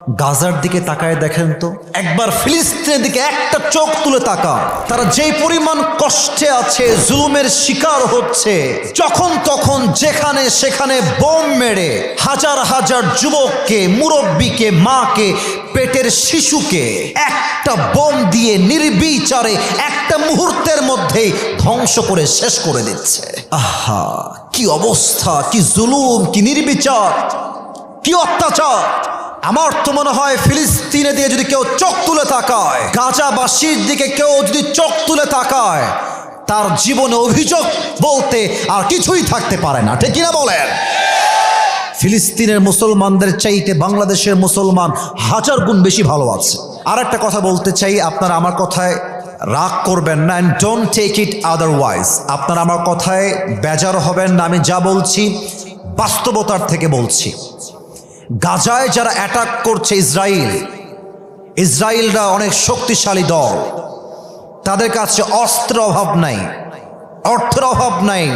গাজার দিকে তাকায় দেখেন তো, একবার ফিলিস্তিনের দিকে একটা চোখ তুলে তাকান। তারা যেই পরিমাণ কষ্টে আছে, জুলুমের শিকার হচ্ছে, যখন তখন যেখানে সেখানে বোম মেরে হাজার হাজার যুবককে, মুরব্বীকে, মাকে, পেটের শিশুকে একটা বোম দিয়ে নির্বিচারে একটা মুহূর্তের মধ্যেই ধ্বংস করে শেষ করে দিচ্ছে। আহা, কি অবস্থা, কি জুলুম, কি নির্বিচার, কি অত্যাচার! আমার তো মনে হয় ফিলিস্তিনে দিয়ে যদি কেউ চোখ তুলে তাকায়, গাজাবাসীর দিকে কেউ যদি চোখ তুলে তাকায়, তার জীবনে অভিযোগ বলতে আর কিছুই থাকতে পারে না। ঠিক কিনা বলেন? ফিলিস্তিনের মুসলমানদের চাইতে বাংলাদেশের মুসলমান হাজার গুণ বেশি ভালো আছে। আর একটা কথা বলতে চাই, আপনারা আমার কথায় রাগ করবেন না, and don't take it otherwise. আপনারা আমার কথায় বেজার হবেন না, আমি যা বলছি বাস্তবতার থেকে বলছি। গাজায় যারা অ্যাটাক করছে ইসরায়েলরা অনেক শক্তিশালী দল, তাদের কাছে অস্ত্রের অভাব নাই, অর্থের অভাব নাই,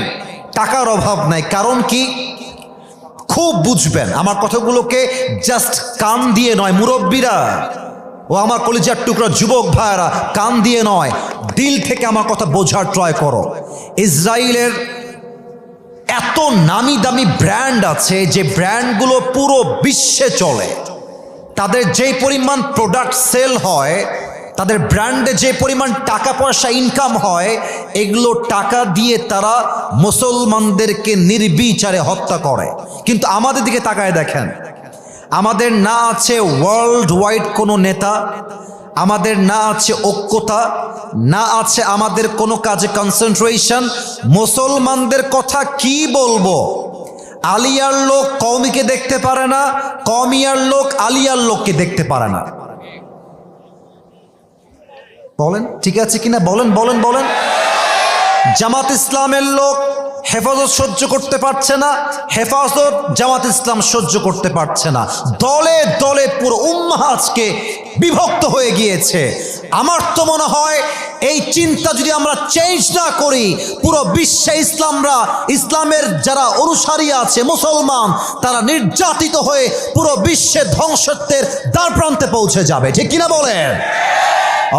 টাকার অভাব নাই। কারণ কি? খুব বুঝবেন আমার কথাগুলোকে, জাস্ট কান দিয়ে নয়, মুরব্বীরা ও আমার কলিজার টুকরা যুবক ভাইয়েরা, কান দিয়ে নয়, দিল থেকে আমার কথা বোঝার ট্রাই করো। ইসরায়েলের এত নামি দামি ব্র্যান্ড আছে যে ব্র্যান্ডগুলো পুরো বিশ্বে চলে। তাদের যেই পরিমাণ প্রোডাক্ট সেল হয়, তাদের ব্র্যান্ডে যে পরিমাণ টাকা পয়সা ইনকাম হয়, এগুলো টাকা দিয়ে তারা মুসলমানদেরকে নির্বিচারে হত্যা করে। কিন্তু আমাদের দিকে তাকায় দেখেন, আমাদের না আছে ওয়ার্ল্ড ওয়াইড কোনো নেতা, আমাদের না আছে ঐক্যতা, না আছে আমাদের কোনো কাজে কনসেন্ট্রেশন। মুসলমানদের কথা কি বলবো? আলিয়ার লোক কওমিকে দেখতে পারে না, কওমিয়ার লোক আলিয়ার লোককে দেখতে পারে না। বলেন ঠিক আছে কিনা? বলেন বলেন বলেন। জামাত ইসলামের লোক হেফাজত সহ্য করতে পারছে না, হেফাজত জামাত ইসলাম সহ্য করতে পারছে না। দলে দলে পুরো উম্মাহ আজকে বিভক্ত হয়ে গিয়েছে। আমার তো মনে হয় এই চিন্তা যদি আমরা চেঞ্জ না করি, পুরো বিশ্বে ইসলামের যারা অনুসারী আছে মুসলমান, তারা নির্যাতিত হয়ে পুরো বিশ্বে ধ্বংসত্বের দ্বার প্রান্তে পৌঁছে যাবে। ঠিক কিনা বলেন?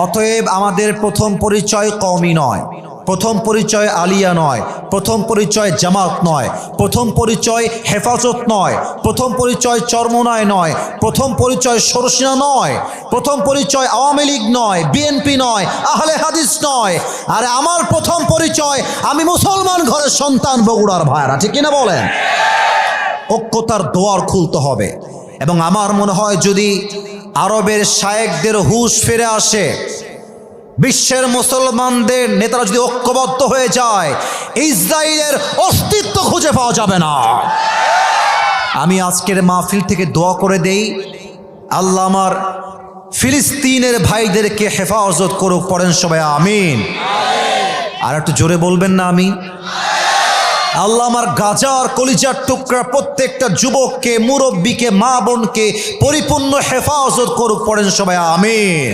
অতএব আমাদের প্রথম পরিচয় কওমি নয়, প্রথম পরিচয় আলিয়া নয়, প্রথম পরিচয় জামাত নয়, প্রথম পরিচয় হেফাজত নয়, প্রথম পরিচয় চরমোনাই নয়, প্রথম পরিচয় সরসিনা নয়, প্রথম পরিচয় আওয়ামী লীগ নয়, বিএনপি নয়, আহলে হাদিস নয়। আর আমার প্রথম পরিচয়, আমি মুসলমান ঘরের সন্তান, বগুড়ার ভাইরা। ঠিক কিনা বলেন? ঐক্যতার দোয়ার খুলতে হবে। এবং আমার মনে হয় যদি আরবের শায়েখদের হুঁশ ফিরে আসে, বিশ্বের মুসলমানদের নেতারা যদি ঐক্যবদ্ধ হয়ে যায়, ইসরায়েলের অস্তিত্ব খুঁজে পাওয়া যাবে না। আমি আজকের মাহফিল থেকে দোয়া করে দেই, আল্লাহ আমার ফিলিস্তিনের ভাইদেরকে হেফাজত করুক। পড়েন সবাই আমিন। আর একটু জোরে বলবেন না আমি? আল্লাহ আমার গাজার কলিজার টুকরা প্রত্যেকটা যুবককে, মুরব্বীকে, মা বোনকে পরিপূর্ণ হেফাজত করুক। পড়েন সবাই আমিন।